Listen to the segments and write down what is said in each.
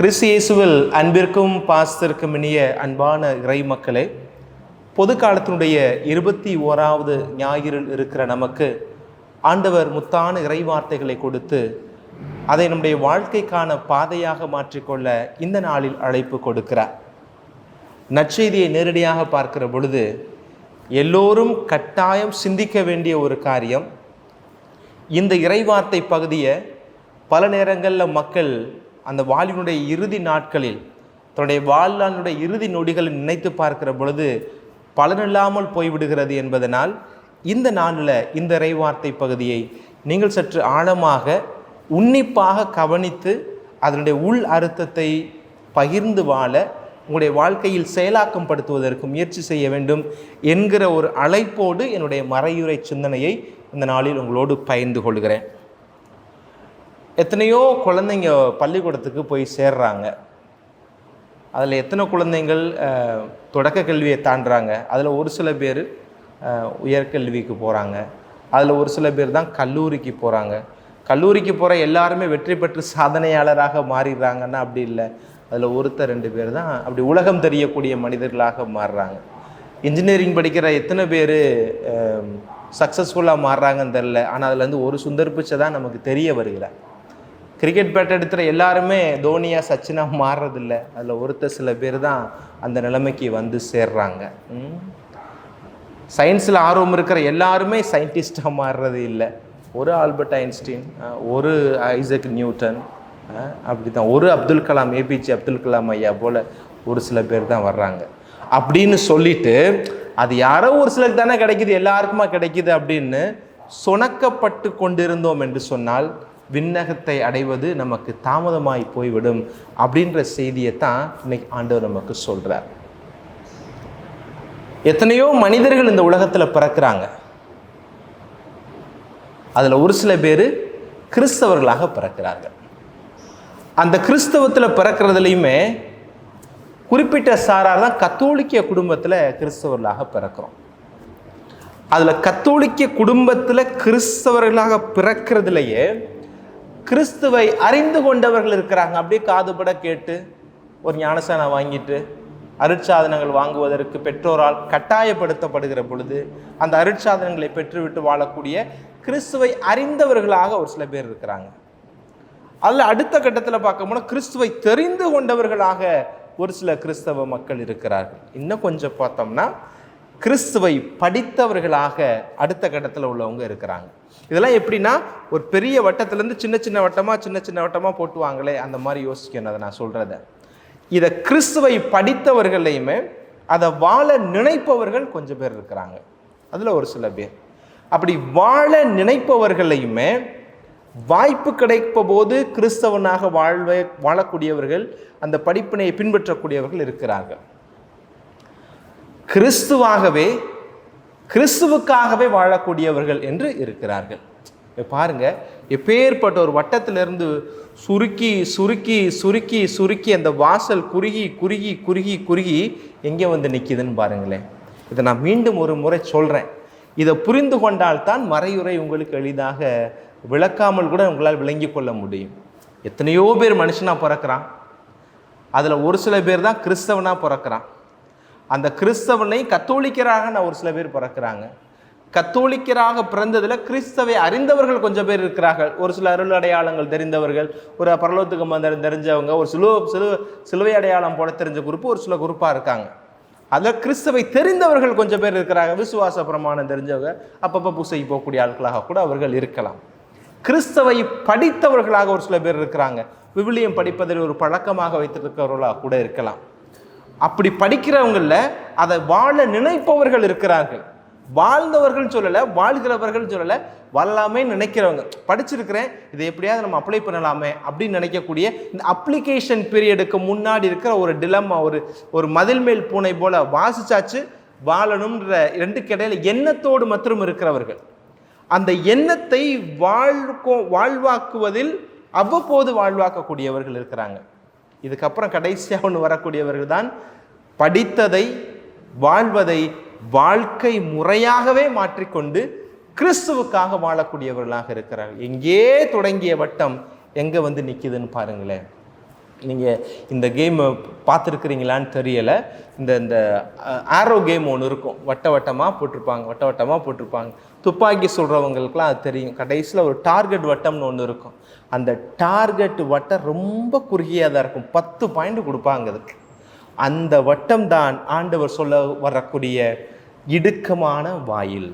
கிறிஸ்து இயேசுவில் அன்பிற்கும் பாசத்திற்கும் இனிய அன்பான இறை மக்களே, பொது காலத்தினுடைய 21வது ஞாயிறில் இருக்கிற நமக்கு ஆண்டவர் முத்தான இறை வார்த்தைகளை கொடுத்து அதை நம்முடைய வாழ்க்கைக்கான பாதையாக மாற்றிக்கொள்ள இந்த நாளில் அழைப்பு கொடுக்கிறார். நற்செய்தியை நேரடியாக பார்க்கிற பொழுது எல்லோரும் கட்டாயம் சிந்திக்க வேண்டிய ஒரு காரியம். இந்த இறைவார்த்தை பகுதியை பல நேரங்களில் மக்கள் அந்த வாழ்வினுடைய இறுதி நாட்களில் தன்னுடைய வாழ்நாளுடைய இறுதி நொடிகளை நினைத்து பார்க்கிற பொழுது பலனில்லாமல் போய்விடுகிறது என்பதனால் இந்த நாளில் இந்த இறைவார்த்தை பகுதியை நீங்கள் சற்று ஆழமாக உன்னிப்பாக கவனித்து அதனுடைய உள் அர்த்தத்தை பகிர்ந்து வாழ உங்களுடைய வாழ்க்கையில் செயலாக்கம் படுத்துவதற்கு முயற்சி செய்ய வேண்டும் என்கிற ஒரு அழைப்போடு என்னுடைய மறையுரை சிந்தனையை இந்த நாளில் உங்களோடு பகிர்ந்து கொள்கிறேன். எத்தனையோ குழந்தைங்க பள்ளிக்கூடத்துக்கு போய் சேர்றாங்க. அதில் எத்தனை குழந்தைங்கள் தொடக்க கல்வியை தாண்டுறாங்க. அதில் ஒரு சில பேர் உயர்கல்விக்கு போகிறாங்க. அதில் ஒரு சில பேர் தான் கல்லூரிக்கு போகிறாங்க. கல்லூரிக்கு போகிற எல்லாருமே வெற்றி பெற்று சாதனையாளராக மாறிடுறாங்கன்னா அப்படி இல்லை. அதில் ஒருத்தர் 2 பேர் தான் அப்படி உலகம் தெரியக்கூடிய மனிதர்களாக மாறுறாங்க. இன்ஜினியரிங் படிக்கிற எத்தனை பேர் சக்ஸஸ்ஃபுல்லாக மாறுறாங்கன்னு தெரில. ஆனால் அதுலேருந்து ஒரு சுந்தர் பிச்சை தான் நமக்கு தெரிய வருகிறார். கிரிக்கெட் பேட் எடுத்துகிற எல்லாருமே தோனியா சச்சினாக மாறுறதில்ல. அதில் ஒருத்தர் சில பேர் தான் அந்த நிலைமைக்கு வந்து சேர்றாங்க. சயின்ஸில் ஆர்வம் இருக்கிற எல்லாருமே சயின்டிஸ்டாக மாறுறது இல்லை. ஒரு ஆல்பர்ட் ஐன்ஸ்டீன், ஒரு ஐசக் நியூட்டன், அப்படி தான் ஒரு அப்துல் கலாம், ஏபிஜே அப்துல் கலாம் ஐயா போல் ஒரு சில பேர் தான் வர்றாங்க. அப்படின்னு சொல்லிட்டு அது யாரோ ஒரு சிலருக்கு தானே கிடைக்கிது, எல்லாருக்குமா கிடைக்கிது அப்படின்னு சுணக்கப்பட்டு கொண்டிருந்தோம் என்று சொன்னால் விண்ணகத்தை அடைவது நமக்கு தாமதமாய் போய்விடும் அப்படின்ற செய்தியை தான் இன்னைக்கு ஆண்டவர் நமக்கு சொல்கிறார். எத்தனையோ மனிதர்கள் இந்த உலகத்தில் பிறக்கிறாங்க. அதில் ஒரு சில பேர் கிறிஸ்தவர்களாக பிறக்கிறார்கள். அந்த கிறிஸ்தவத்தில் பிறக்கிறதுலையுமே குறிப்பிட்ட சாரார் தான் கத்தோலிக்க குடும்பத்தில் கிறிஸ்தவர்களாக பிறக்கிறோம். அதில் கத்தோலிக்க குடும்பத்தில் கிறிஸ்தவர்களாக பிறக்கிறதுலையே கிறிஸ்துவை அறிந்து கொண்டவர்கள் இருக்கிறாங்க. அப்படியே காதுபட கேட்டு ஒரு ஞானசானம் வாங்கிட்டு அருட்சாதனங்கள் வாங்குவதற்கு பெற்றோரால் கட்டாயப்படுத்தப்படுகிற பொழுது அந்த அருட்சாதனங்களை பெற்றுவிட்டு வாழக்கூடிய கிறிஸ்துவை அறிந்தவர்களாக ஒரு சில பேர் இருக்கிறாங்க. அதில் அடுத்த கட்டத்தில் பார்க்க போனால் கிறிஸ்துவை தெரிந்து கொண்டவர்களாக ஒரு சில கிறிஸ்தவ மக்கள் இருக்கிறார்கள். இன்னும் கொஞ்சம் பார்த்தோம்னா கிறிஸ்துவை படித்தவர்களாக அடுத்த கட்டத்தில் உள்ளவங்க இருக்கிறாங்க. இதெல்லாம் எப்படின்னா ஒரு பெரிய வட்டத்திலேருந்து சின்ன சின்ன வட்டமாக போட்டுவாங்களே அந்த மாதிரி யோசிக்கணும். அதை நான் சொல்கிறத இதை கிறிஸ்துவை படித்தவர்களையுமே அதை வாழ நினைப்பவர்கள் கொஞ்சம் பேர் இருக்கிறாங்க. அதில் ஒரு சில பேர் அப்படி வாழ நினைப்பவர்களையுமே வாய்ப்பு கிடைப்ப போது கிறிஸ்தவனாக வாழக்கூடியவர்கள், அந்த படிப்பினையை பின்பற்றக்கூடியவர்கள் இருக்கிறார்கள். கிறிஸ்துவுக்காகவே வாழக்கூடியவர்கள் என்று இருக்கிறார்கள். பாருங்க, எப்பேற்பட்ட ஒரு வட்டத்திலிருந்து சுருக்கி சுருக்கி சுருக்கி சுருக்கி அந்த வாசல் குறுகி குறுகி குறுகி குறுகி எங்கே வந்து நிற்கிதுன்னு பாருங்களேன். இதை நான் மீண்டும் ஒரு முறை சொல்கிறேன். இதை புரிந்து கொண்டால்தான் மறையுரை உங்களுக்கு எளிதாக விளக்காமல் கூட உங்களால் விளங்கி கொள்ள முடியும். எத்தனையோ பேர் மனுஷனாக பிறக்கிறான். அதில் ஒரு சில பேர் தான் கிறிஸ்தவனாக பிறக்கிறான். அந்த கிறிஸ்தவனை கத்தோலிக்கராக ஒரு சில பேர் பிறக்கிறாங்க. கத்தோலிக்கராக பிறந்ததில் கிறிஸ்தவை அறிந்தவர்கள் கொஞ்சம் பேர் இருக்கிறார்கள். ஒரு சில அருள் அடையாளங்கள் தெரிந்தவர்கள், ஒரு பரலோகத்துக்கு மந்திரம் தெரிஞ்சவங்க, ஒரு சிலுவை அடையாளம் போட தெரிஞ்ச குரூப்பு ஒரு சில குரூப்பாக இருக்காங்க. அதில் கிறிஸ்தவை தெரிந்தவர்கள் கொஞ்சம் பேர் இருக்கிறாங்க. விசுவாச பிரமாணம் தெரிஞ்சவங்க, அப்பப்போ பூசைக்கு போகக்கூடிய ஆட்களாக கூட அவர்கள் இருக்கலாம். கிறிஸ்தவை படித்தவர்களாக ஒரு சில பேர் இருக்கிறாங்க. விவிலியம் படிப்பதில் ஒரு பழக்கமாக வைத்திருக்கிறவர்களாக கூட இருக்கலாம். அப்படி படிக்கிறவங்கள அதை வாழ நினைப்பவர்கள் இருக்கிறார்கள். வாழ்ந்தவர்கள் சொல்லலை, வாழ்கிறவர்கள் சொல்லலை, வாழலாமே நினைக்கிறவங்க. படிச்சிருக்கிறேன், இதை எப்படியாவது நம்ம அப்ளை பண்ணலாமே அப்படின்னு நினைக்கக்கூடிய இந்த அப்ளிகேஷன் பீரியடுக்கு முன்னாடி இருக்கிற ஒரு டிலம்மா, ஒரு மதில் மேல் பூனை போல வாசிச்சாச்சு வாழணும்ன்ற 2க்கு இடையில எண்ணத்தோடு மற்றும் இருக்கிறவர்கள். அந்த எண்ணத்தை வாழ்வாக்குவதில் அவ்வப்போது வாழ்வாக்கக்கூடியவர்கள் இருக்கிறாங்க. இதுக்கப்புறம் கடைசியாக ஒன்று வரக்கூடியவர்கள் தான் படித்ததை வாழ்வதை வாழ்க்கை முறையாகவே மாற்றிக்கொண்டு கிறிஸ்துவுக்காக வாழக்கூடியவர்களாக இருக்கிறார்கள். எங்கே தொடங்கிய வட்டம் எங்கே வந்து நிற்கிதுன்னு பாருங்களேன். நீங்கள் இந்த கேம் பார்த்துருக்குறீங்களான்னு தெரியலை. இந்த ஆரோ கேம் ஒன்று இருக்கும், வட்டமாக போட்டிருப்பாங்க. துப்பாக்கி சொல்கிறவங்களுக்குலாம் அது தெரியும். கடைசியில் ஒரு டார்கெட் வட்டம்னு ஒன்று இருக்கும். அந்த டார்கெட் வட்டம் ரொம்ப குறுகியாக தான் இருக்கும். 10 பாயிண்ட் கொடுப்பாங்க அதுக்கு. அந்த வட்டம் தான் ஆண்டவர் சொல்ல வரக்கூடிய இடுக்கமான வாயில்.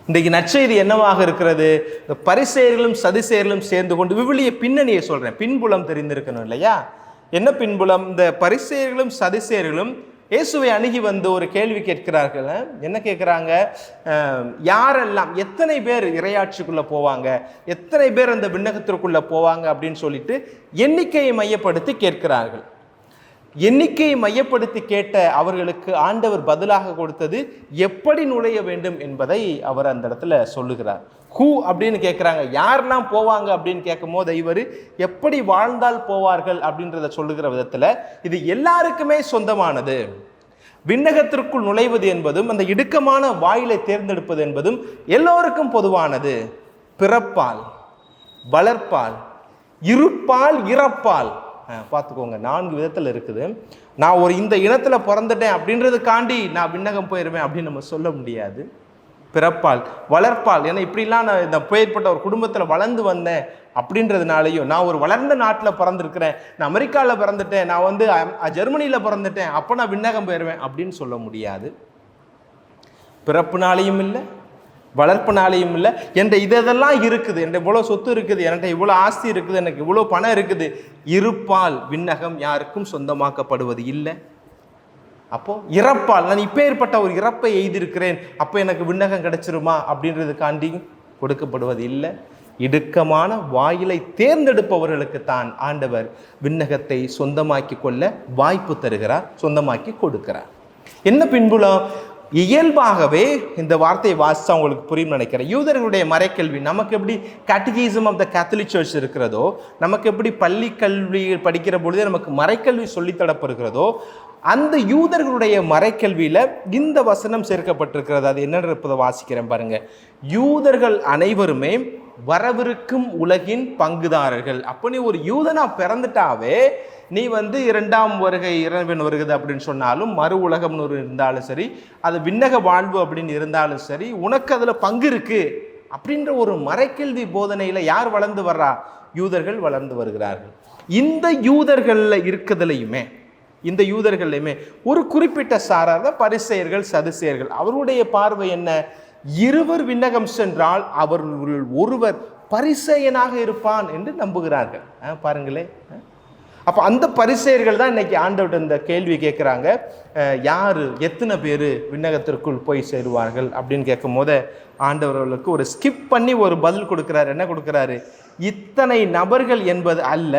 இன்றைக்கு நற்செய்தி என்னவாக இருக்கிறது? பரிசேயர்களும் சதுசேயர்களும் சேர்ந்து கொண்டு விவிலிய பின்னணியை சொல்றேன். பின்புலம் தெரிந்திருக்கணும் இல்லையா? என்ன பின்புலம்? இந்த பரிசேயர்களும் சதுசேயர்களும் இயேசுவை அணுகி வந்து ஒரு கேள்வி கேட்கிறார்கள். என்ன கேட்குறாங்க? யாரெல்லாம், எத்தனை பேர் இறையாட்சிக்குள்ளே போவாங்க, எத்தனை பேர் அந்த விண்ணகத்திற்குள்ளே போவாங்க அப்படின்னு சொல்லிட்டு எண்ணிக்கையை மையப்படுத்தி கேட்கிறார்கள். எண்ணிக்கையை மையப்படுத்தி கேட்ட அவர்களுக்கு ஆண்டவர் பதிலாக கொடுத்தது எப்படி நுழைய வேண்டும் என்பதை அவர் அந்த இடத்துல சொல்லுகிறார். ஹூ அப்படின்னு கேட்குறாங்க, யாரெல்லாம் போவாங்க அப்படின்னு கேட்கும் போது இவர் எப்படி வாழ்ந்தால் போவார்கள் அப்படின்றத சொல்லுகிற விதத்தில் இது எல்லாருக்குமே சொந்தமானது. விண்ணகத்திற்குள் நுழைவது என்பதும் அந்த இடுக்கமான வாயிலை தேர்ந்தெடுப்பது என்பதும் எல்லோருக்கும் பொதுவானது. பிறப்பால், வளர்ப்பால், இருப்பால், இறப்பால். பார்த்துக்கோங்க, 4 விதத்தில் இருக்குது. நான் இந்த இனத்தில் பிறந்துட்டேன் அப்படின்றதுக்காண்டி நான் விண்ணகம் போயிடுவேன் அப்படின்னு நம்ம சொல்ல முடியாது. பிறப்பால், வளர்ப்பால், ஏன்னா இப்படிலாம் நான் இந்த பெயர்பட்ட ஒரு குடும்பத்தில் வளர்ந்து வந்தேன் அப்படின்றதுனாலையும், நான் ஒரு வளர்ந்த நாட்டில் பிறந்திருக்கிறேன், நான் அமெரிக்காவில் பிறந்துட்டேன், நான் ஜெர்மனியில் பிறந்துட்டேன், அப்போ நான் விண்ணகம் போயிடுவேன் அப்படின்னு சொல்ல முடியாது. பிறப்புனாலையும் இல்லை, வளர்ப்புனாலையும் இல்லை. என்கிட்ட இதெல்லாம் இருக்குது, என்கிட்ட இவ்வளோ சொத்து இருக்குது, என்கிட்ட இவ்வளோ ஆஸ்தி இருக்குது, எனக்கு இவ்வளோ பணம் இருக்குது. இருப்பால் விண்ணகம் யாருக்கும் சொந்தமாக்கப்படுவது இல்லை. அப்போ இறப்பால், நான் இப்பேற்பட்ட ஒரு இறப்பை எய்திருக்கிறேன், அப்போ எனக்கு விண்ணகம் கிடைச்சிருமா அப்படின்றதுக்காண்டி கொடுக்கப்படுவது இல்லை. இடுக்கமான வாயிலை தேர்ந்தெடுப்பவர்களுக்கு தான் ஆண்டவர் விண்ணகத்தை சொந்தமாக்கி கொள்ள வாய்ப்பு தருகிறார், சொந்தமாக்கி கொடுக்கிறார். என்ன பின்புலம்? இயல்பாகவே இந்த வார்த்தையை வாசித்தா உங்களுக்கு புரியும் நினைக்கிறேன். யூதர்களுடைய மறைக்கல்வி நமக்கு எப்படி catechism of the catholic church இருக்கிறதோ, நமக்கு எப்படி பள்ளி கல்வி படிக்கிற பொழுதே நமக்கு மறைக்கல்வி சொல்லித்தரப்படுகிறதோ, அந்த யூதர்களுடைய மறைக்கல்வியில் இந்த வசனம் சேர்க்கப்பட்டிருக்கிறது. அது என்னன்றதை வாசிக்கிறேன் பாருங்க. யூதர்கள் அனைவருமே வரவிருக்கும் உலகின் பங்குதாரர்கள். அப்போ நீ ஒரு யூதனா பிறந்துட்டாவே, நீ 2ஆம் வருகை இறைவன் வருகிறது அப்படின்னு சொன்னாலும், மறு உலகம்னு ஒரு இருந்தாலும் சரி, அது விண்ணக வாழ்வு அப்படின்னு இருந்தாலும் சரி, உனக்கு அதில் பங்கு இருக்கு அப்படின்ற ஒரு மறைக்கல்வி போதனையில் யார் வளர்ந்து வர்றா? யூதர்கள் வளர்ந்து வருகிறார்கள். இந்த யூதர்கள்லையுமே ஒரு குறிப்பிட்ட சாரார் தான் பரிசேயர்கள், சதுசேயர்கள். அவருடைய பார்வை என்ன? இருவர் விண்ணகம் சென்றால் அவர்கள் ஒருவர் பரிசேயனாக இருப்பான் என்று நம்புகிறார்கள். பாருங்களே, அப்போ அந்த பரிசேயர்கள் தான் இன்னைக்கு ஆண்டவர்கிட்ட இந்த கேள்வி கேட்குறாங்க, யார், எத்தனை பேர் விண்ணகத்திற்குள் போய் சேருவார்கள் அப்படின்னு கேட்கும் போது ஆண்டவர்களுக்கு ஒரு ஸ்கிப் பண்ணி ஒரு பதில் கொடுக்குறாரு. என்ன கொடுக்குறாரு? இத்தனை நபர்கள் என்பது அல்ல,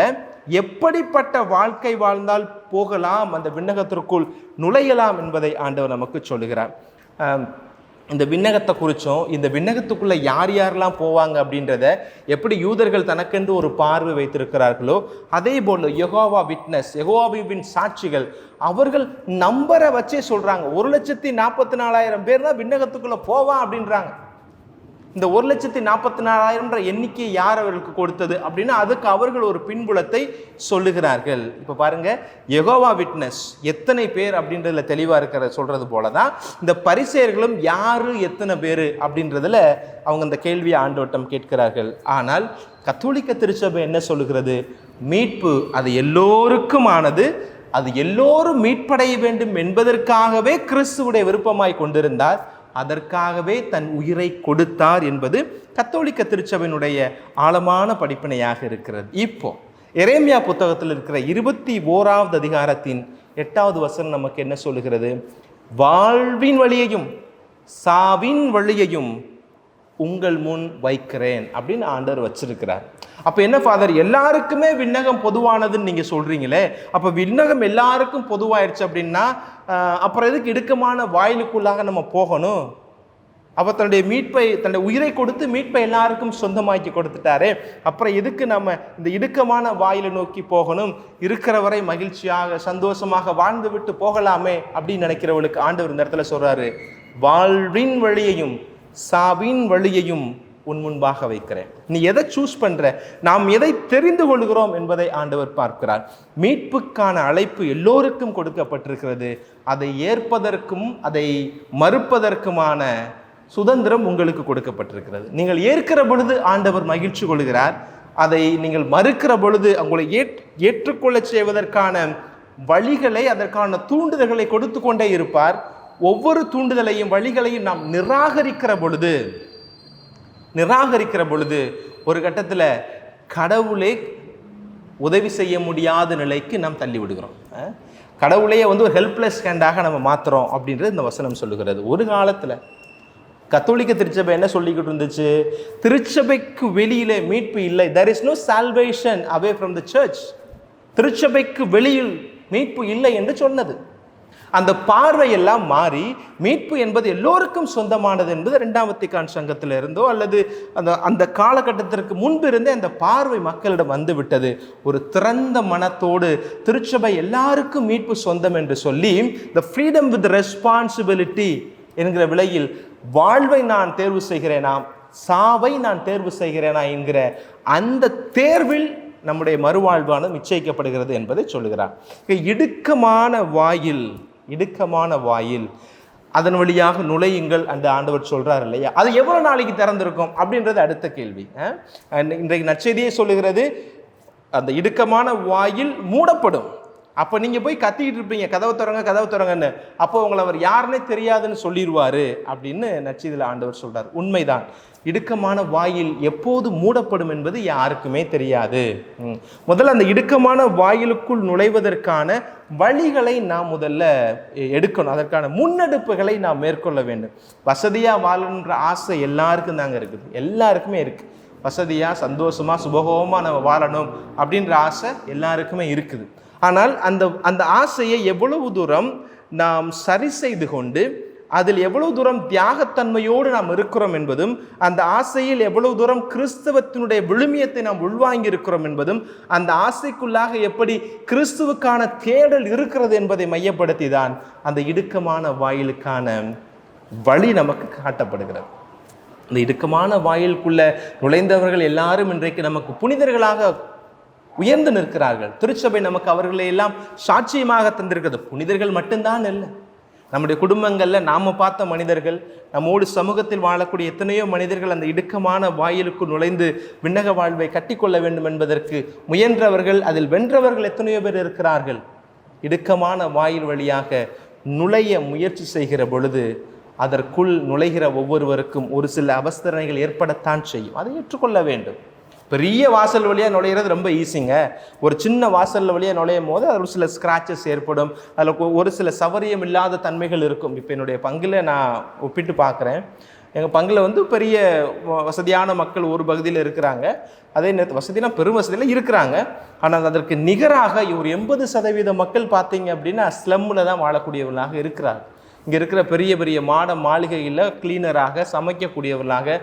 எப்படிப்பட்ட வாழ்க்கை வாழ்ந்தால் போகலாம், அந்த விண்ணகத்திற்குள் நுழையலாம் என்பதை ஆண்டவர் நமக்கு சொல்லுகிறார். இந்த விண்ணகத்தை குறித்தும், இந்த விண்ணகத்துக்குள்ளே யார் யாரெல்லாம் போவாங்க அப்படின்றத எப்படி யூதர்கள் தனக்கென்று ஒரு பார்வை வைத்திருக்கிறார்களோ, அதே போல் யெகோவா விட்னஸ், யெகோவாவின் சாட்சிகள், அவர்கள் நம்பரை வச்சே சொல்கிறாங்க 1,44,000 பேர் தான் விண்ணகத்துக்குள்ளே போவான் அப்படின்றாங்க. இந்த 1,44,000 எண்ணிக்கை யார் அவர்களுக்கு கொடுத்தது அப்படின்னா அதுக்கு அவர்கள் ஒரு பின்புலத்தை சொல்லுகிறார்கள். இப்போ பாருங்க, யெகோவா விட்னஸ் எத்தனை பேர் அப்படின்றதுல தெளிவாக இருக்கிற சொல்றது போல தான் இந்த பரிசேயர்களும் யாரு எத்தனை பேர் அப்படின்றதுல அவங்க இந்த கேள்வியை ஆண்டவரிடம் கேட்கிறார்கள். ஆனால் கத்தோலிக்க திருச்சபை என்ன சொல்லுகிறது? மீட்பு அது எல்லோருக்குமானது, அது எல்லோரும் மீட்படைய வேண்டும் என்பதற்காகவே கிறிஸ்துவுடைய விருப்பமாய் கொண்டிருந்தார், அதற்காகவே தன் உயிரை கொடுத்தார் என்பது கத்தோலிக்க திருச்சபையினுடைய ஆழமான படிப்பினையாக இருக்கிறது. இப்போ எரேமியா புத்தகத்தில் இருக்கிற 21வது அதிகாரத்தின் 8வது வசனம் நமக்கு என்ன சொல்லுகிறது? வாழ்வின் வழியையும் சாவின் வழியையும் உங்கள் முன் வைக்கிறேன் அப்படின்னு ஆண்டவர் வச்சிருக்கிறார். அப்போ என்ன ஃபாதர், எல்லாருக்குமே விண்ணகம் பொதுவானதுன்னு நீங்கள் சொல்கிறீங்களே, அப்போ விண்ணகம் எல்லாருக்கும் பொதுவாயிடுச்சு அப்படின்னா அப்புறம் எதுக்கு இடுக்கமான வாயிலுக்குள்ளாக நம்ம போகணும்? அப்போ தன்னுடைய உயிரை கொடுத்து மீட்பை எல்லாருக்கும் சொந்தமாக்கி கொடுத்துட்டாரே, அப்புறம் எதுக்கு நம்ம இந்த இடுக்கமான வாயிலை நோக்கி போகணும்? இருக்கிற வரை மகிழ்ச்சியாக சந்தோஷமாக வாழ்ந்து விட்டு போகலாமே அப்படின்னு நினைக்கிறவளுக்கு ஆண்டவர் இந்த இடத்துல சொல்கிறாரு, வாழ்வின் வழியையும் சாவின் வழியையும் உன் முன்பாக வைக்கிறேன். நீ எதை சூஸ் பண்ற, நாம் எதை தெரிந்து கொள்கிறோம் என்பதை ஆண்டவர் பார்க்கிறார். மீட்புக்கான அழைப்பு எல்லோருக்கும் கொடுக்கப்பட்டிருக்கிறது. அதை ஏற்பதற்கும் அதை மறுப்பதற்குமான சுதந்திரம் உங்களுக்கு கொடுக்கப்பட்டிருக்கிறது. நீங்கள் ஏற்கிற பொழுது ஆண்டவர் மகிழ்ச்சி கொள்கிறார். அதை நீங்கள் மறுக்கிற பொழுது உங்களை ஏற்றுக்கொள்ள செய்வதற்கான வழிகளை, அதற்கான தூண்டுதல்களை கொடுத்து கொண்டே இருப்பார். ஒவ்வொரு தூண்டுதலையும் வழிகளையும் நாம் நிராகரிக்கிற பொழுது ஒரு கட்டத்தில் கடவுளே உதவி செய்ய முடியாத நிலைக்கு நாம் தள்ளி விடுகிறோம். கடவுளையே ஒரு ஹெல்ப்லெஸ் ஹேண்டாக நம்ம மாற்றுறோம் அப்படின்றது இந்த வசனம் சொல்லுகிறது. ஒரு காலத்தில் கத்தோலிக்க திருச்சபை என்ன சொல்லிக்கிட்டு இருந்துச்சு? திருச்சபைக்கு வெளியிலே மீட்பு இல்லை. there is no salvation away from the church. திருச்சபைக்கு வெளியில் மீட்பு இல்லை என்று சொன்னது. அந்த பார்வையெல்லாம் மாறி மீட்பு என்பது எல்லோருக்கும் சொந்தமானது என்பது 2ஆம் வத்திக்கான் சங்கத்தில் இருந்தோ அல்லது அந்த காலகட்டத்திற்கு முன்பு இருந்தே அந்த பார்வை மக்களிடம் வந்து விட்டது. ஒரு திறந்த மனத்தோடு திருச்சபை எல்லாருக்கும் மீட்பு சொந்தம் என்று சொல்லி the freedom with responsibility என்கிற விலையில் வாழ்வை நான் தேர்வு செய்கிறேனா, சாவை நான் தேர்வு செய்கிறேனா என்கிற அந்த தேர்வில் நம்முடைய மறுவாழ்வானது நிச்சயிக்கப்படுகிறது என்பதை சொல்லுகிறார். இடுக்கமான வாயில் அதன் வழியாக நுழையுங்கள் அந்த ஆண்டவர் சொல்றார் இல்லையா? அது எவ்வளவு நாளைக்கு திறந்திருக்கும் அப்படின்றது அடுத்த கேள்வி. இன்றைக்கு நற்செய்தியே சொல்லுகிறது, அந்த இடுக்கமான வாயில் மூடப்படும். அப்போ நீங்கள் போய் கத்திக்கிட்டு இருப்பீங்க, கதவை திறங்கன்னு. அப்போ உங்களை அவர் யாருன்னே தெரியாதுன்னு சொல்லிடுவார் அப்படின்னு நற்செய்தியில் ஆண்டவர் சொல்கிறார். உண்மைதான், இடுக்கமான வாயில் எப்போது மூடப்படும் என்பது யாருக்குமே தெரியாது. முதல்ல அந்த இடுக்கமான வாயிலுக்குள் நுழைவதற்கான வழிகளை நாம் முதல்ல எடுக்கணும். அதற்கான முன்னெடுப்புகளை நாம் மேற்கொள்ள வேண்டும். வசதியாக வாழணுன்ற ஆசை எல்லாருக்கும் தாங்க இருக்குது, எல்லாருக்குமே இருக்குது. வசதியாக சந்தோஷமாக சுபகோகமாக நம்ம வாழணும் அப்படின்ற ஆசை எல்லாருக்குமே இருக்குது. ஆனால் அந்த ஆசையை எவ்வளவு தூரம் நாம் சரி செய்து கொண்டு அதில் எவ்வளவு தூரம் தியாகத்தன்மையோடு நாம் இருக்கிறோம் என்பதும், அந்த ஆசையில் எவ்வளவு தூரம் கிறிஸ்தவத்தினுடைய விழுமியத்தை நாம் உள்வாங்கி இருக்கிறோம் என்பதும், அந்த ஆசைக்குள்ளாக எப்படி கிறிஸ்துவுக்கான தேடல் இருக்கிறது என்பதை மையப்படுத்தி தான் அந்த இடுக்கமான வாயிலுக்கான வழி நமக்கு காட்டப்படுகிறது. இந்த இடுக்கமான வாயிலுக்குள்ள நுழைந்தவர்கள் எல்லாரும் இன்றைக்கு நமக்கு புனிதர்களாக உயர்ந்து நிற்கிறார்கள். திருச்சபை நமக்கு அவர்களை எல்லாம் சாட்சியமாக தந்திருக்கிறது. புனிதர்கள் மட்டும்தான் இல்லை, நம்முடைய குடும்பங்களில் நாம் பார்த்த மனிதர்கள், நம்மோடு சமூகத்தில் வாழக்கூடிய எத்தனையோ மனிதர்கள் அந்த இடுக்கமான வாயிலுக்கு நுழைந்து விண்ணக வாழ்வை கட்டிக்கொள்ள வேண்டும் என்பதற்கு முயன்றவர்கள், அதில் வென்றவர்கள் எத்தனையோ பேர் இருக்கிறார்கள். இடுக்கமான வாயில் வழியாக நுழைய முயற்சி செய்கிற பொழுது அதற்குள் நுழைகிற ஒவ்வொருவருக்கும் ஒரு சில அவஸ்தனைகள் ஏற்படத்தான் செய்யும். அதை ஏற்றுக்கொள்ள வேண்டும். பெரிய வாசல் வழியாக நுழையிறது ரொம்ப ஈஸிங்க. ஒரு சின்ன வாசல் வழியாக நுழையும் போது அதில் ஒரு சில ஸ்க்ராச்சஸ் ஏற்படும், அதில் ஒரு சில சௌகரியம் இல்லாத தன்மைகள் இருக்கும். இப்போ என்னுடைய பங்கில் நான் ஒப்பிட்டு பார்க்குறேன். எங்கள் பங்கில் பெரிய வசதியான மக்கள் ஒரு பகுதியில் இருக்கிறாங்க, அதே நேரத்தில் வசதினா பெரும் வசதியில் இருக்கிறாங்க. ஆனால் அதற்கு நிகராக ஒரு 80% மக்கள் பார்த்தீங்க அப்படின்னா ஸ்லம்மில் தான் வாழக்கூடியவர்களாக இருக்கிறாங்க. இங்கே இருக்கிற பெரிய பெரிய மாளிகையில் கிளீனராக, சமைக்கக்கூடியவர்களாக,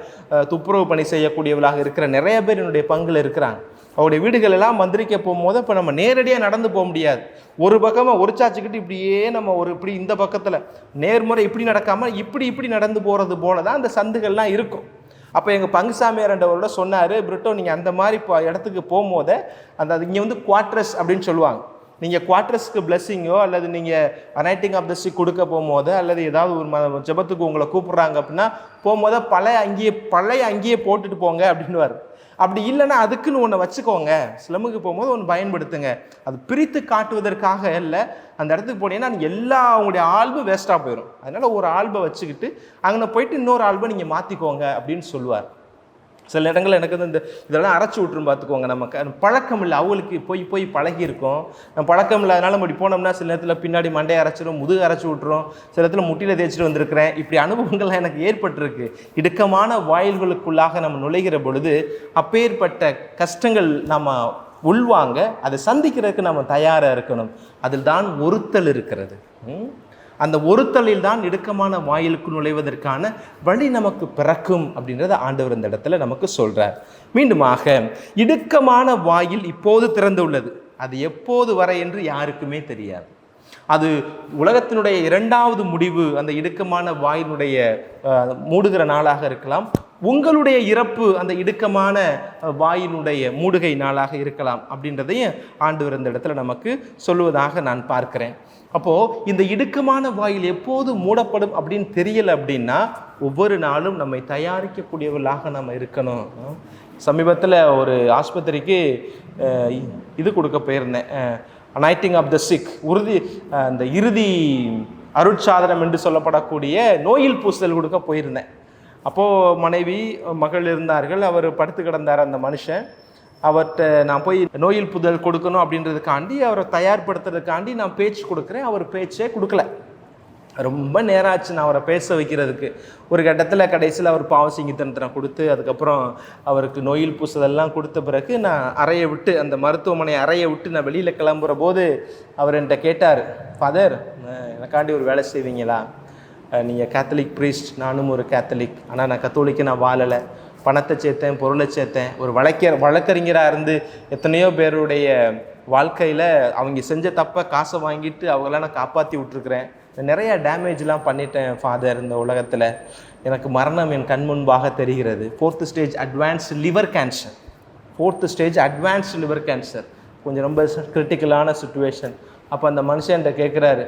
துப்புரவு பணி செய்யக்கூடியவர்களாக இருக்கிற நிறைய பேர் என்னுடைய பங்கில் இருக்கிறாங்க. அவருடைய வீடுகள் எல்லாம் மந்திரிக்க போகும்போது இப்போ நம்ம நேரடியாக நடந்து போக முடியாது. ஒரு பக்கமாக ஒரு சாச்சுக்கிட்டு இப்படியே நம்ம இப்படி இந்த பக்கத்தில் நேர்முறை இப்படி நடக்காமல் இப்படி நடந்து போகிறது போல தான் அந்த சந்துகள்லாம் இருக்கும். அப்போ எங்கள் பங்கு சாமியார்ன்றவரோட சொன்னார், பிரிட்டோ நீங்கள் அந்த மாதிரி இடத்துக்கு போகும்போதே இங்கே குவார்டர்ஸ் அப்படின்னு சொல்லுவாங்க. நீங்கள் குவார்டர்ஸ்க்கு பிளெஸ்ஸிங்கோ அல்லது நீங்கள் அனைட்டிங் ஆஃப் த சிக் கொடுக்க போகும்போது அல்லது ஏதாவது ஒரு ஜெபத்துக்கு உங்களை கூப்பிட்றாங்க அப்படின்னா போகும்போது பழைய அங்கேயே போட்டுட்டு போங்க அப்படின்னுவார். அப்படி இல்லைன்னா அதுக்குன்னு ஒன்று வச்சுக்கோங்க, ஸ்லம்முக்கு போகும்போது ஒன்று பயன்படுத்துங்க. அது பிரித்து காட்டுவதற்காக இல்லை. அந்த இடத்துக்கு போனீங்கன்னா எல்லா உங்களுடைய ஆல்பம் வேஸ்ட்டாக போயிடும். அதனால் ஒரு ஆல்பை வச்சுக்கிட்டு அங்கே போயிட்டு இன்னொரு ஆல்பை நீங்கள் மாற்றிக்கோங்க அப்படின்னு சொல்லுவார். சில இடங்கள் எனக்கு இதெல்லாம் அரைச்சி விட்டுரும் பார்த்துக்கோங்க. நமக்கு பழக்கம் இல்லை, அவங்களுக்கு போய் பழகி இருக்கும். நம்ம பழக்கம் இல்லை, அதனால் அப்படி போனோம்னா சில நேரத்தில் பின்னாடி மண்டையை அரைச்சிடும், முதுகு அரைச்சி விட்டுரும், சில இடத்துல முட்டியில் தேய்ச்சிட்டு வந்திருக்கிறேன். இப்படி அனுபவங்கள்லாம் எனக்கு ஏற்பட்டிருக்கு. இடுக்கமான வாயில்களுக்குள்ளாக நம்ம நுழைகிற பொழுது அப்பேற்பட்ட கஷ்டங்கள் நம்ம உள்வாங்க, அதை சந்திக்கிறதுக்கு நம்ம தயாராக இருக்கணும். அதில் தான் ஒருத்தல் இருக்கிறது. அந்த ஒருத்தலில் தான் இடுக்கமான வாயிலுக்கு நுழைவதற்கான வழி நமக்கு பிறக்கும் அப்படின்றத ஆண்டவர் இந்த இடத்துல நமக்கு சொல்றார். மீண்டுமாக, இடுக்கமான வாயில் இப்போது திறந்து உள்ளது. அது எப்போது வரை என்று யாருக்குமே தெரியாது. அது உலகத்தினுடைய 2வது முடிவு அந்த இடுக்கமான வாயினுடைய மூடுகிற நாளாக இருக்கலாம், உங்களுடைய இறப்பு அந்த இடுக்கமான வாயினுடைய மூடுகை நாளாக இருக்கலாம் அப்படின்றதையும் ஆண்டவர் இந்த இடத்துல நமக்கு சொல்லுவதாக நான் பார்க்கிறேன். அப்போது இந்த இடுக்கமான வாயில் எப்போது மூடப்படும் அப்படின்னு தெரியலை அப்படின்னா ஒவ்வொரு நாளும் நம்மை தயாரிக்கக்கூடியவர்களாக நம்ம இருக்கணும். சமீபத்தில் ஒரு ஆஸ்பத்திரிக்கு இது கொடுக்க போயிருந்தேன், அனாயிட்டிங் ஆஃப் த சிக், அந்த இறுதி அருட்சாதனம் என்று சொல்லப்படக்கூடிய நோயில் பூசுதல் கொடுக்க போயிருந்தேன். அப்போது மனைவி மகள் இருந்தார்கள். அவர் படுத்து கிடந்தார் அந்த மனுஷன். அவர்கிட்ட நான் போய் நோயில் புதல் கொடுக்கணும் அப்படின்றதுக்காண்டி அவரை தயார்படுத்துறதுக்காண்டி நான் பேச்சு கொடுக்குறேன். அவர் பேச்சே கொடுக்கல. ரொம்ப நேரம் ஆச்சு நான் அவரை பேச வைக்கிறதுக்கு. ஒரு கட்டத்தில் கடைசியில் அவர் பாவசிங்கித்தனத்தை கொடுத்து அதுக்கப்புறம் அவருக்கு நோயில் பூசுதெல்லாம் கொடுத்த பிறகு நான் அறையை விட்டு, அந்த மருத்துவமனை அறையை விட்டு நான் வெளியில் கிளம்புற போது அவர் என்கிட்ட கேட்டார், ஃபாதர் எனக்காண்டி ஒரு வேலை செய்வீங்களா? நீங்கள் கேத்தலிக் ப்ரீஸ்ட், நானும் ஒரு கேத்தலிக், ஆனால் நான் கத்தோலிக்கு நான் வாழலை, பணத்தை சேர்த்தேன், பொருளை சேர்த்தேன், ஒரு வழக்கறிஞராக இருந்து எத்தனையோ பேருடைய வாழ்க்கையில் அவங்க செஞ்ச தப்பை காசை வாங்கிட்டு அவங்களாம் நான் காப்பாற்றி விட்டுருக்குறேன், நிறையா டேமேஜ்லாம் பண்ணிட்டேன் ஃபாதர் இந்த உலகத்தில், எனக்கு மரணம் என் கண் முன்பாக தெரிகிறது, 4th stage advanced liver cancer, 4th stage advanced liver cancer, கொஞ்சம் ரொம்ப கிரிட்டிக்கலான சுச்சுவேஷன். அப்போ அந்த மனுஷன்கிட்ட கேட்குறாரு,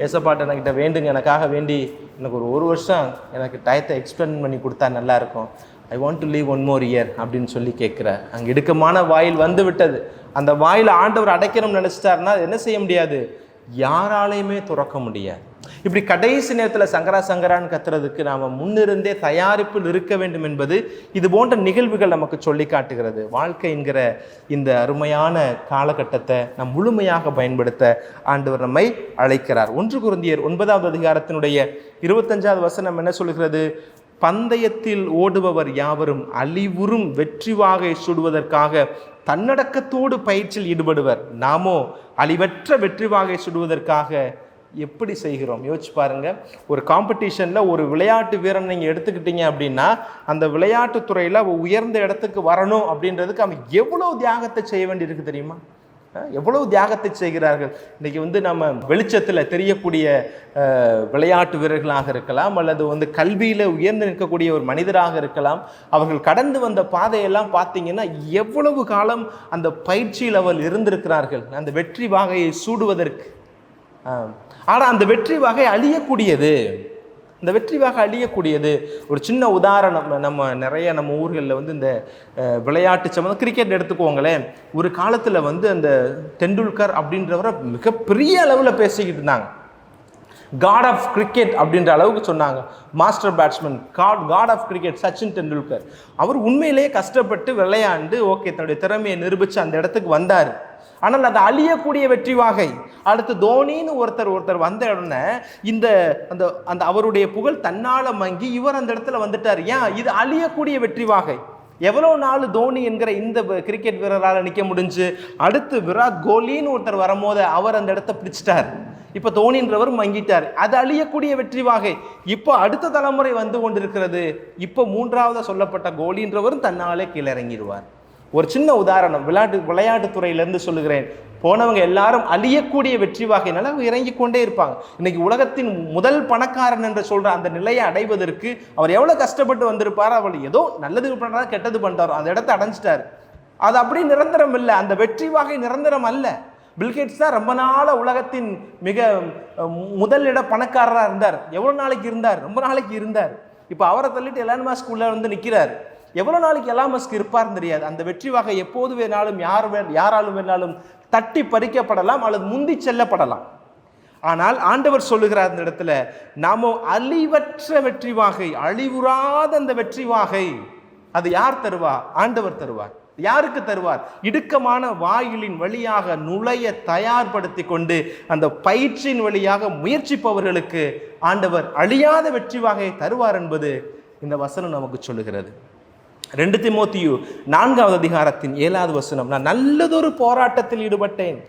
ஏசப்பாட்ட என்கிட்ட வேண்டுங்க, எனக்காக வேண்டி எனக்கு ஒரு வருஷம் எனக்கு டயத்தை எக்ஸ்டெண்ட் பண்ணி கொடுத்தா நல்லாயிருக்கும், I want to leave 1 more year அப்படின்னு சொல்லி கேட்குறார். அங்கே இடுக்கமான வாயில் வந்து விட்டது. அந்த வாயில் ஆண்டவர் அடைக்கணும்னு நினச்சிட்டாருன்னா என்ன செய்ய முடியாது, யாராலையுமே துறக்க முடியாது. இப்படி கடைசி நேரத்தில் சங்கரான்னு கத்துறதுக்கு நாம் முன்னிருந்தே தயாரிப்பில் இருக்க வேண்டும் என்பது இது போன்ற நிகழ்வுகள் நமக்கு சொல்லி காட்டுகிறது. வாழ்க்கை என்கிற இந்த அருமையான காலகட்டத்தை நம் முழுமையாக பயன்படுத்த ஆண்டவர் நம்மை அழைக்கிறார். 1 கொரிந்தியர் 9வது அதிகாரத்தினுடைய 25வது வசனம் என்ன சொல்கிறது? பந்தயத்தில் ஓடுபவர் யாவரும் அழிவுறும் வெற்றி வாகை சுடுவதற்காக தன்னடக்கத்தோடு பயிற்சியில் ஈடுபடுவர், நாமோ அழிவற்ற வெற்றி வாகை சுடுவதற்காக எப்படி செய்கிறோம்? யோசிச்சு பாருங்க. ஒரு காம்படிஷனில் ஒரு விளையாட்டு வீரன் நீங்கள் எடுத்துக்கிட்டீங்க அப்படின்னா அந்த விளையாட்டு துறையில் உயர்ந்த இடத்துக்கு வரணும் அப்படின்றதுக்கு அவன் எவ்வளோ தியாகத்தை செய்ய வேண்டியிருக்கு தெரியுமா? எவ்வளவு தியாகத்தை செய்கிறார்கள். இன்றைக்கி நம்ம வெளிச்சத்தில் தெரியக்கூடிய விளையாட்டு வீரர்களாக இருக்கலாம், அல்லது கல்வியில் உயர்ந்து நிற்கக்கூடிய ஒரு மனிதராக இருக்கலாம். அவர்கள் கடந்து வந்த பாதையெல்லாம் பார்த்தீங்கன்னா எவ்வளவு காலம் அந்த பயிற்சியில் அவர்கள் இருந்திருக்கிறார்கள் அந்த வெற்றி வாகையை சூடுவதற்கு. ஆனால் அந்த வெற்றி வாகை அழியக்கூடியது, இந்த வெற்றி வாகை அழியக்கூடியது. ஒரு சின்ன உதாரணம், நம்ம ஊர்களில் இந்த விளையாட்டு சம்பந்தம் கிரிக்கெட் எடுத்துக்கோங்களேன். ஒரு காலத்தில் அந்த டெண்டுல்கர் அப்படின்றவரை மிகப்பெரிய அளவில் பேசிக்கிட்டு இருந்தாங்க. காட் ஆஃப் கிரிக்கெட் அப்படின்ற அளவுக்கு சொன்னாங்க. Master batsman, god of cricket Sachin Tendulkar. அவர் உண்மையிலேயே கஷ்டப்பட்டு விளையாண்டு தன்னுடைய திறமையை நிரூபித்து அந்த இடத்துக்கு வந்தார். ஆனால் அது அழியக்கூடிய வெற்றி வாகை. அடுத்து தோனின்னு ஒருத்தர் வந்த உடனே அந்த அவருடைய புகழ் தன்னால் மங்கி இவர் அந்த இடத்துல வந்துட்டார். ஏன்? இது அழியக்கூடிய வெற்றி வாகை. எவ்வளோ நாள் தோனி என்கிற இந்த கிரிக்கெட் வீரரால் நிற்க முடிஞ்சு, அடுத்து விராட் கோலின்னு ஒருத்தர் வரும்போது அவர் அந்த இடத்த பிடிச்சிட்டார். இப்போ தோனின்றவர் மங்கிட்டார். அது அழியக்கூடிய வெற்றி வாகை. இப்போ அடுத்த தலைமுறை வந்து கொண்டிருக்கிறது. இப்போ 3வது சொல்லப்பட்ட கோலின்றவரும் தன்னாலே கீழே இறங்கிடுவார். ஒரு சின்ன உதாரணம் விளையாட்டு துறையிலேருந்து சொல்லுகிறேன். போனவங்க எல்லாரும் அழியக்கூடிய வெற்றி வாகையினால இறங்கி கொண்டே இருப்பாங்க. இன்னைக்கு உலகத்தின் முதல் பணக்காரன் என்று சொல்ற அந்த நிலையை அடைவதற்கு அவர் எவ்வளவு கஷ்டப்பட்டு வந்திருப்பார். அவர் ஏதோ நல்லது பண்றாரு, கெட்டது பண்றாரோ அந்த இடத்தை அடைஞ்சிட்டாரு. அது அப்படி நிரந்தரம் இல்லை. அந்த வெற்றி வாகை நிரந்தரம் அல்ல. பில்கேட்ஸ் தான் ரொம்ப நாளாக உலகத்தின் மிக முதலிட பணக்காரராக இருந்தார். எவ்வளோ நாளைக்கு இருந்தார்? ரொம்ப நாளைக்கு இருந்தார். இப்போ அவரை தள்ளிட்டு எலான் மஸ்க் உள்ள நிற்கிறார். எவ்வளோ நாளைக்கு எலான் மஸ்க் இருப்பார்னு தெரியாது. அந்த வெற்றி வாகை எப்போது வேணாலும் யாராலும் வேணாலும் தட்டி பறிக்கப்படலாம் அல்லது முந்தி செல்லப்படலாம். ஆனால் ஆண்டவர் சொல்லுகிறார் இந்த இடத்துல, நாம அழிவற்ற வெற்றி வாகை, அழிவுறாத அந்த வெற்றி வாகை. அது யார் தருவா? ஆண்டவர் தருவார். யாருக்கு தருவார்? இடுக்கமான வாயிலின் வழியாக நுழைய தயார்படுத்தி கொண்டு அந்த பயிற்சியின் வழியாக முயற்சிப்பவர்களுக்கு ஆண்டவர் அழியாத வெற்றி வாகையை தருவார் என்பது இந்த வசனம் நமக்கு சொல்லுகிறது. 2 தீமோத்தேயு 4வது அதிகாரத்தின் 7வது வசனம், நான் நல்லதொரு போராட்டத்தில் ஈடுபட்டேன்,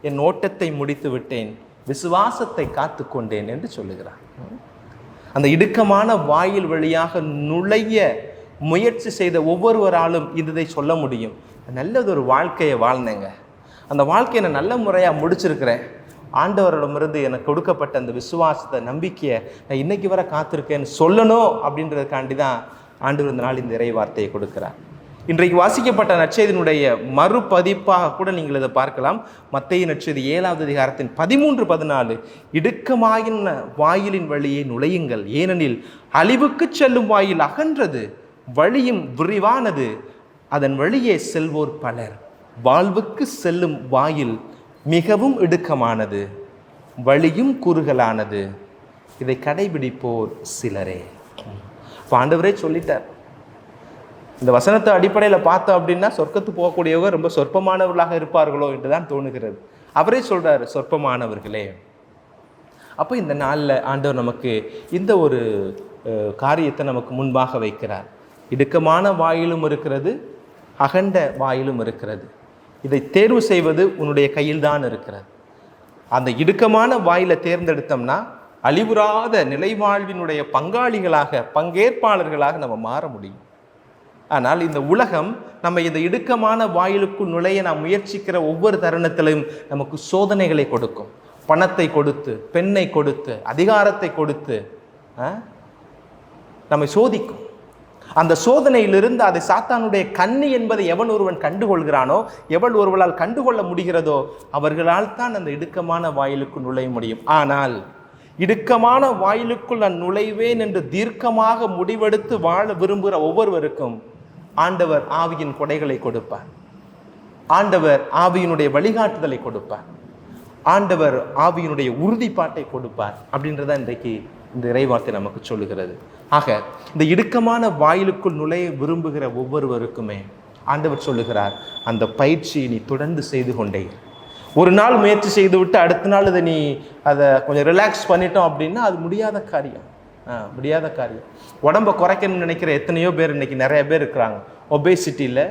என் ஓட்டத்தை முடித்து விட்டேன், விசுவாசத்தை காத்து கொண்டேன் என்று சொல்லுகிறார். அந்த இடுக்கமான வாயில் வழியாக நுழைய முயற்சி செய்த ஒவ்வொருவராலும் இதை சொல்ல முடியும். நல்லதொரு வாழ்க்கையை வாழ்ந்தேங்க, அந்த வாழ்க்கையை நான் நல்ல முறையாக முடிச்சிருக்கிறேன், ஆண்டவரிடமிருந்து எனக்கு கொடுக்கப்பட்ட அந்த விசுவாசத்தை நம்பிக்கையை நான் இன்னைக்கு வரை காத்திருக்கேன்னு சொல்லணும் அப்படின்றதுக்காண்டி தான் ஆண்டவர் இந்த நாள் இந்த இறை வார்த்தையை கொடுக்கிறார். இன்றைக்கு வாசிக்கப்பட்ட நற்செய்தியினுடைய மறுபதிப்பாக கூட நீங்கள் இதை பார்க்கலாம். மத்தேயு நற்செய்தி 7வது அதிகாரத்தின் 13-14, இடுக்கமாயின வாயிலின் வழியே நுழையுங்கள், ஏனெனில் அழிவுக்கு செல்லும் வாயில் அகன்றது, வழியும் விரிவானது, அதன் வழியே செல்வோர் பலர். வாழ்வுக்கு செல்லும் வாயில் மிகவும் இடுக்கமானது, வழியும் குறுகலானது, இதை கடைபிடிப்போர் சிலரே. ஆண்டவரே சொல்லிட்டார். இந்த வசனத்தை அடிப்படையில் பார்த்தோம் அப்படின்னா சொர்க்கத்து போகக்கூடியவங்க ரொம்ப சொற்பமானவர்களாக இருப்பார்களோ என்று தான் தோணுகிறது. அவரே சொல்றாரு, சொற்பமானவர்களே. அப்போ இந்த நாளில் ஆண்டவர் நமக்கு இந்த ஒரு காரியத்தை நமக்கு முன்பாக வைக்கிறார். இடுக்கமான வாயிலும் இருக்கிறது, அகண்ட வாயிலும் இருக்கிறது. இதை தேர்வு செய்வது உன்னுடைய கையில் தான் இருக்கிறது. அந்த இடுக்கமான வாயிலை தேர்ந்தெடுத்தோம்னா அழிவுறாத நிலைவாழ்வினுடைய பங்காளிகளாக, பங்கேற்பாளர்களாக நம்ம மாற முடியும். ஆனால் இந்த உலகம் நம்ம இந்த இடுக்கமான வாயிலுக்குள் நுழைய நாம் முயற்சிக்கிற ஒவ்வொரு தருணத்திலும் நமக்கு சோதனைகளை கொடுக்கும். பணத்தை கொடுத்து, பெண்ணை கொடுத்து, அதிகாரத்தை கொடுத்து நம்மை சோதிக்கும். அந்த சோதனையிலிருந்து அதை சாத்தானுடைய கண்ணி என்பதை எவன் ஒருவன் கண்டுகொள்கிறானோ, எவள் ஒருவளால் கண்டுகொள்ள முடிகிறதோ, அவர்களால் தான் அந்த இடுக்கமான வாயிலுக்குள் நுழைய முடியும். ஆனால் இடுக்கமான வாயிலுக்குள் நான் நுழைவேன் என்று தீர்க்கமாக முடிவெடுத்து வாழ விரும்புகிற ஒவ்வொருவருக்கும் ஆண்டவர் ஆவியின் கொடைகளை கொடுப்பார். ஆண்டவர் ஆவியினுடைய வழிகாட்டுதலை கொடுப்பார். ஆண்டவர் ஆவியினுடைய உறுதிப்பாட்டை கொடுப்பார். அப்படின்றத இன்றைக்கு இந்த இறைவார்த்தை நமக்கு சொல்லுகிறது. ஆக இந்த இடுக்கமான வாயிலுக்குள் நுழைய விரும்புகிற ஒவ்வொருவருக்குமே ஆண்டவர் சொல்லுகிறார், அந்த பயிற்சியை நீ தொடர்ந்து செய்து கொண்டே. ஒரு நாள் முயற்சி செய்து விட்டு அடுத்த நாள் அதை கொஞ்சம் ரிலாக்ஸ் பண்ணிட்டோம் அப்படின்னா அது முடியாத காரியம். முடியாத காரியம். உடம்பை குறைக்கணும்னு நினைக்கிற எத்தனையோ பேர் இன்றைக்கி நிறைய பேர் இருக்கிறாங்க. ஒபேசிட்டியில்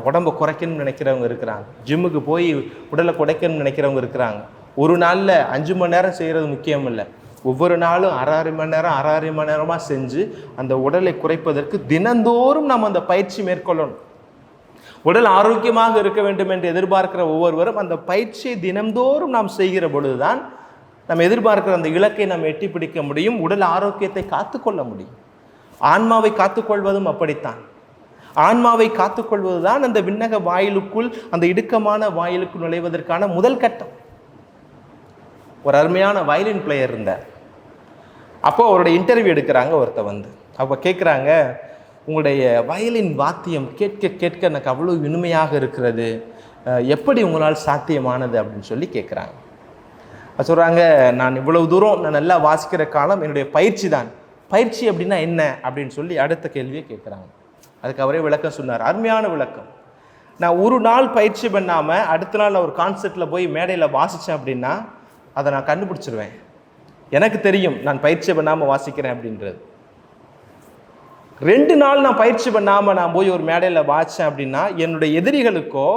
உடம்பை குறைக்கணும்னு நினைக்கிறவங்க இருக்கிறாங்க. ஜிம்முக்கு போய் உடலை குறைக்கணும்னு நினைக்கிறவங்க இருக்கிறாங்க. ஒரு நாளில் 5 மணி நேரம் செய்கிறது முக்கியம் இல்லை. ஒவ்வொரு நாளும் 6 மணி நேரமாக செஞ்சு அந்த உடலை குறைப்பதற்கு தினந்தோறும் நம்ம அந்த பயிற்சி மேற்கொள்ளணும். உடல் ஆரோக்கியமாக இருக்க வேண்டும் என்று எதிர்பார்க்கிற ஒவ்வொருவரும் அந்த பயிற்சியை தினந்தோறும் நாம் செய்கிற பொழுதுதான் நம்ம எதிர்பார்க்கிற அந்த இலக்கை நம்ம எட்டி பிடிக்க முடியும். உடல் ஆரோக்கியத்தை காத்துக்கொள்ள முடியும். ஆன்மாவை காத்துக்கொள்வதும் அப்படித்தான். ஆன்மாவை காத்துக்கொள்வது தான் அந்த விண்ணக வாயிலுக்குள், அந்த இடுக்கமான வாயிலுக்குள் நுழைவதற்கான முதல் கட்டம். ஒரு அருமையான வயலின் பிளேயர் இருந்தார். அப்போ அவருடைய இன்டர்வியூ எடுக்கிறாங்க. ஒருத்தர் அப்போ கேட்குறாங்க, உங்களுடைய வயலின் வாத்தியம் கேட்க கேட்க எனக்கு அவ்வளோ இனிமையாக இருக்கிறது, எப்படி உங்களால் சாத்தியமானது அப்படின்னு சொல்லி கேட்குறாங்க. சொல்கிறாங்க, நான் இவ்வளவு தூரம் நான் நல்லா வாசிக்கிற காலம் என்னுடைய பயிற்சி தான். பயிற்சி அப்படின்னா என்ன அப்படின்னு சொல்லி அடுத்த கேள்வியை கேட்குறாங்க. அதுக்கு அவரே விளக்கம் சொன்னார். அருமையான விளக்கம். நான் ஒரு நாள் பயிற்சி பண்ணாமல் அடுத்த நாள் ஒரு கான்செர்ட்டில் போய் மேடையில் வாசித்தேன் அப்படின்னா அதை நான் கண்டுபிடிச்சிருவேன். எனக்கு தெரியும் நான் பயிற்சி பண்ணாமல் வாசிக்கிறேன் அப்படின்றது. 2 நாள் நான் பயிற்சி பண்ணாமல் நான் போய் ஒரு மேடையில் வாசித்தேன் அப்படின்னா என்னுடைய எதிரிகளுக்கோ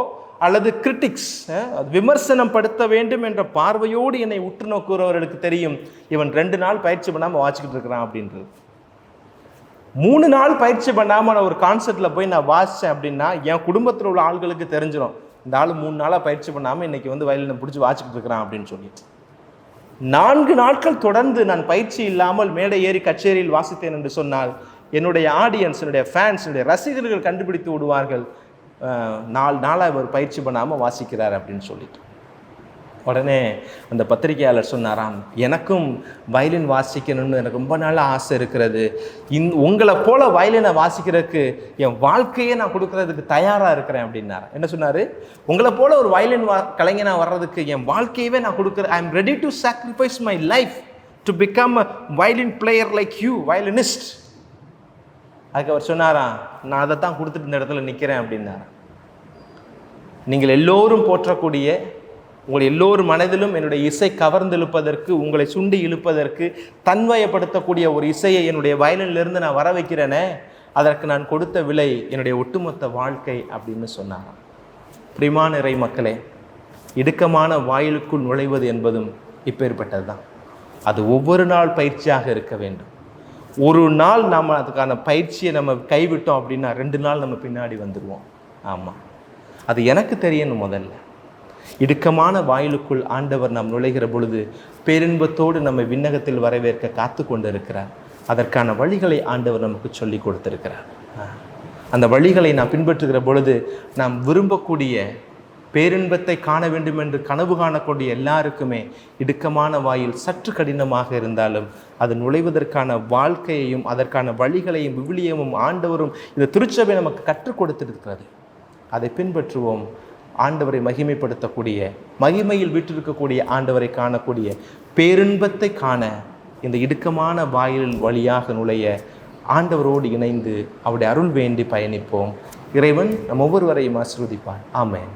அல்லது கிரிட்டிக்ஸ், விமர்சனம் படுத்த வேண்டும் என்ற பார்வையோடு என்னை உற்று நோக்குறவர்களுக்கு தெரியும் இவன் 2 நாள் பயிற்சி பண்ணாமல் வாசிக்கிட்டு இருக்கிறான் அப்படின்றது. 3 நாள் பயிற்சி பண்ணாமல் நான் ஒரு கான்செர்ட்டில் போய் நான் வாசித்தேன் அப்படின்னா என் குடும்பத்தில் உள்ள ஆள்களுக்கு தெரிஞ்சிடும், இந்த ஆள் 3 நாளாக பயிற்சி பண்ணாமல் இன்னைக்கு வயலினை பிடிச்சி வாசிக்கிட்டு இருக்கிறான் அப்படின்னு சொல்லி. 4 நாட்கள் தொடர்ந்து நான் பயிற்சி இல்லாமல் மேடை ஏறி கச்சேரியில் வாசித்தேன் என்று சொன்னால் என்னுடைய ஆடியன்ஸ், என்னுடைய ஃபேன்ஸ், என்னுடைய ரசிகர்கள் கண்டுபிடித்து விடுவார்கள், 4 நாளாக இவர் பயிற்சி பண்ணாமல் வாசிக்கிறார் அப்படின்னு சொல்லிட்டு. உடனே அந்த பத்திரிகையாளர் சொன்னாராம், எனக்கும் வயலின் வாசிக்கணும்னு எனக்கு ரொம்ப நாளாக ஆசை இருக்கிறது. உங்களை போல வயலினை வாசிக்கிறதுக்கு என் வாழ்க்கையே நான் கொடுக்கறதுக்கு தயாராக இருக்கிறேன் அப்படின்னார். என்ன சொன்னார்? உங்களை போல ஒரு வயலின் கலைஞனாக வர்றதுக்கு என் வாழ்க்கையவே நான் கொடுக்குறேன். I am ready to sacrifice my life to become a violin player like you, violinist. அதுக்கு அவர் சொன்னாராம், நான் அதை தான் கொடுத்துட்டு இந்த இடத்துல நிற்கிறேன் அப்படின்னார். நீங்கள் எல்லோரும் போற்றக்கூடிய, உங்கள் எல்லோரும் மனதிலும் என்னுடைய இசை கவர்ந்து உங்களை சுண்டி இழுப்பதற்கு தன்வயப்படுத்தக்கூடிய ஒரு இசையை என்னுடைய வயலினிலிருந்து நான் வர வைக்கிறேனே, அதற்கு நான் கொடுத்த விலை என்னுடைய ஒட்டுமொத்த வாழ்க்கை அப்படின்னு சொன்னாராம். பிரியமான இறை மக்களே, இடுக்கமான வாயிலுக்குள் நுழைவது என்பதும் இப்பேற்பட்டது தான். அது ஒவ்வொரு நாள் பயிற்சியாக இருக்க வேண்டும். ஒரு நாள் நம்ம அதுக்கான பயிற்சியை நம்ம கைவிட்டோம் அப்படின்னா 2 நாள் நம்ம பின்னாடி வந்துடுவோம். ஆமாம், அது எனக்கு தெரியணும். முதல்ல இடுக்கமான வாயிலுக்குள் ஆண்டவர் நாம் நுழைகிற பொழுது பேரின்பத்தோடு நம்மை விண்ணகத்தில் வரவேற்க காத்து கொண்டு இருக்கிறார். அதற்கான வழிகளை ஆண்டவர் நமக்கு சொல்லி கொடுத்திருக்கிறார். அந்த வழிகளை நாம் பின்பற்றுகிற பொழுது நாம் விரும்பக்கூடிய பேரின்பத்தை காண வேண்டும் என்று கனவு காணக்கூடிய எல்லாருக்குமே இடுக்கமான வாயில் சற்று கடினமாக இருந்தாலும் அது நுழைவதற்கான வாழ்க்கையையும் அதற்கான வழிகளையும் விவிலியமும் ஆண்டவரும் இந்த திருச்சபை நமக்கு கற்றுக் கொடுத்திருக்கிறது. அதை பின்பற்றுவோம். ஆண்டவரை மகிமைப்படுத்தக்கூடிய, மகிமையில் வீற்றிருக்கக்கூடிய ஆண்டவரை காணக்கூடிய பேரின்பத்தை காண இந்த இடுக்கமான வாயிலின் வழியாக நுழைய ஆண்டவரோடு இணைந்து அவருடைய அருள் வேண்டி பயணிப்போம். இறைவன் நம் ஒவ்வொருவரையும் ஆசீர்வதிப்பார். ஆமென்.